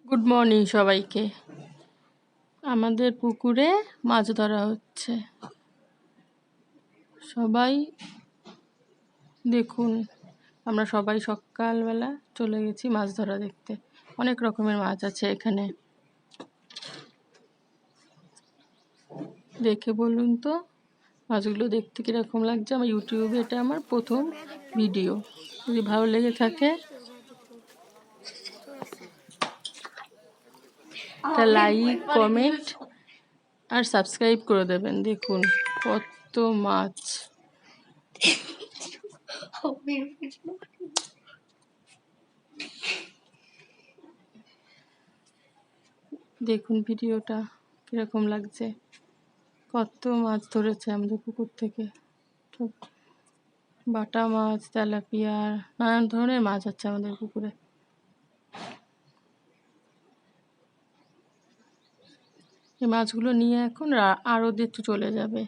Good morning সবাইকে। আমাদের পুকুরে মাছ ধরা হচ্ছে, সবাই দেখুন। আমরা সবাই সকালবেলা চলে গেছি মাছ ধরা দেখতে। অনেক রকমের মাছ আছে এখানে, দেখে বলুন তো মাছগুলো দেখতে কীরকম লাগছে। আমার ইউটিউবে এটা আমার প্রথম ভিডিও। যদি ভালো লেগে থাকে একটা লাইক, কমেন্ট আর সাবস্ক্রাইব করে দেবেন। দেখুন কত মাছ। দেখুন ভিডিওটা কীরকম লাগছে। কত মাছ ধরেছে আমাদের পুকুর থেকে, বাটা মাছ, তেলাপিয়া, নানান ধরনের মাছ আছে আমাদের পুকুরে। এই মাছগুলো নিয়ে এখন আড়তে চলে যাবে।